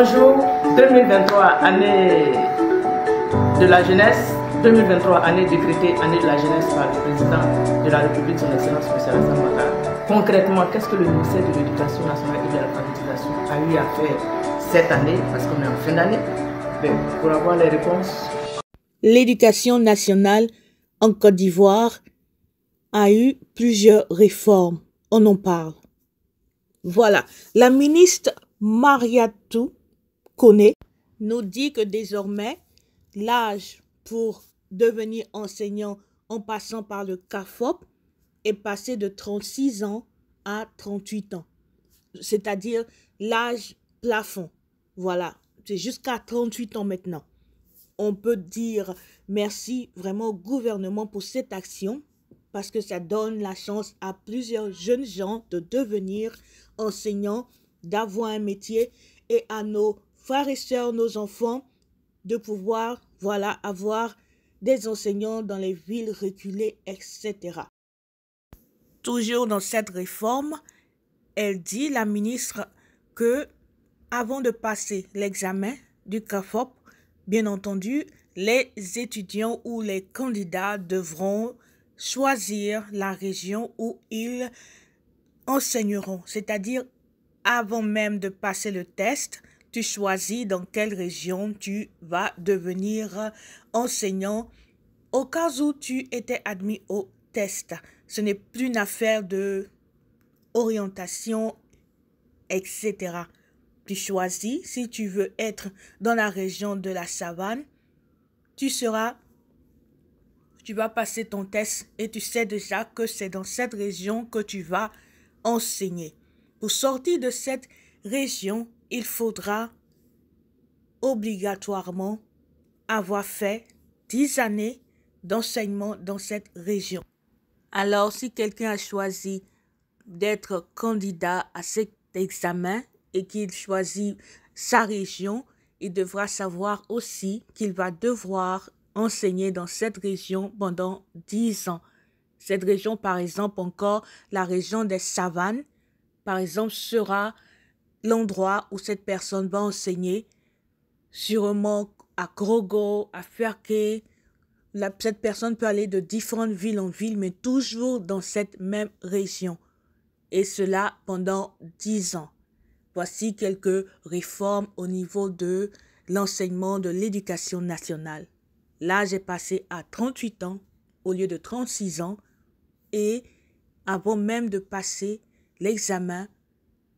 Bonjour, 2023, année de la jeunesse. 2023, année décrétée, année de la jeunesse par le président de la République, son Excellence M. Alassane Ouattara. Concrètement, qu'est-ce que le ministère de l'Éducation nationale et de l'alphabétisation a eu à faire cette année, parce qu'on est en fin d'année? Pour avoir les réponses. L'éducation nationale en Côte d'Ivoire a eu plusieurs réformes. On en parle. Voilà. La ministre Mariatou Koné nous dit que désormais, l'âge pour devenir enseignant en passant par le CAFOP est passé de 36 ans à 38 ans. C'est-à-dire l'âge plafond. Voilà. C'est jusqu'à 38 ans maintenant. On peut dire merci vraiment au gouvernement pour cette action parce que ça donne la chance à plusieurs jeunes gens de devenir enseignants, d'avoir un métier et à nos frères et sœurs, nos enfants, de pouvoir, voilà, avoir des enseignants dans les villes reculées, etc. Toujours dans cette réforme, elle dit, la ministre, que avant de passer l'examen du CAFOP, bien entendu, les étudiants ou les candidats devront choisir la région où ils enseigneront. C'est-à-dire, avant même de passer le test, tu choisis dans quelle région tu vas devenir enseignant au cas où tu étais admis au test. Ce n'est plus une affaire de orientation, etc. Tu choisis, si tu veux être dans la région de la savane, tu vas passer ton test et tu sais déjà que c'est dans cette région que tu vas enseigner. Pour sortir de cette région, il faudra obligatoirement avoir fait 10 années d'enseignement dans cette région. Alors, si quelqu'un a choisi d'être candidat à cet examen, et qu'il choisit sa région, il devra savoir aussi qu'il va devoir enseigner dans cette région pendant 10 ans. Cette région, par exemple, encore la région des savanes, par exemple, sera l'endroit où cette personne va enseigner, sûrement à Krogo, à Ferké. Cette personne peut aller de différentes villes en ville, mais toujours dans cette même région. Et cela pendant 10 ans. Voici quelques réformes au niveau de l'enseignement de l'éducation nationale. L'âge est passé à 38 ans au lieu de 36 ans et avant même de passer l'examen,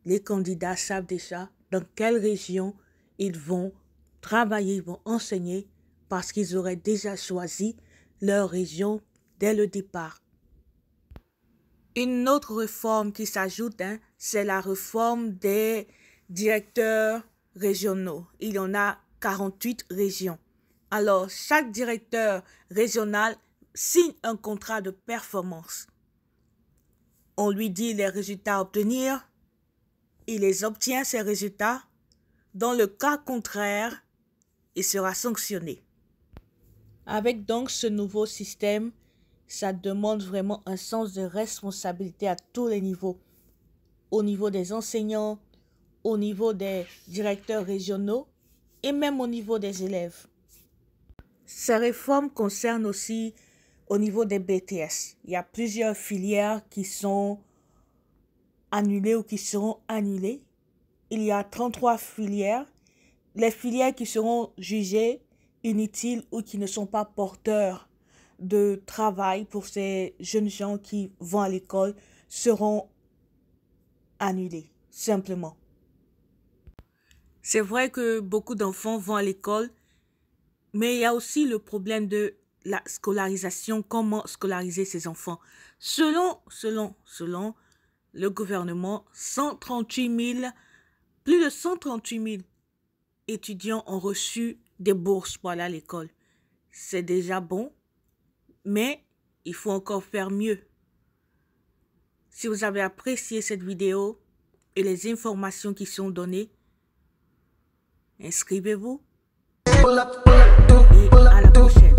les candidats savent déjà dans quelle région ils vont travailler, ils vont enseigner parce qu'ils auraient déjà choisi leur région dès le départ. Une autre réforme qui s'ajoute, c'est la réforme des directeurs régionaux. Il y en a 48 régions. Alors, chaque directeur régional signe un contrat de performance. On lui dit les résultats à obtenir. Il les obtient, ces résultats. Dans le cas contraire, il sera sanctionné. Avec donc ce nouveau système, ça demande vraiment un sens de responsabilité à tous les niveaux. Au niveau des enseignants, au niveau des directeurs régionaux et même au niveau des élèves. Ces réformes concernent aussi au niveau des BTS. Il y a plusieurs filières qui sont annulées ou qui seront annulées. Il y a 33 filières. Les filières qui seront jugées inutiles ou qui ne sont pas porteurs de travail pour ces jeunes gens qui vont à l'école seront annulés, simplement. C'est vrai que beaucoup d'enfants vont à l'école, mais il y a aussi le problème de la scolarisation, comment scolariser ces enfants. Selon le gouvernement, plus de 138 000 étudiants ont reçu des bourses pour aller à l'école. C'est déjà bon. Mais il faut encore faire mieux. Si vous avez apprécié cette vidéo et les informations qui sont données, inscrivez-vous et à la prochaine.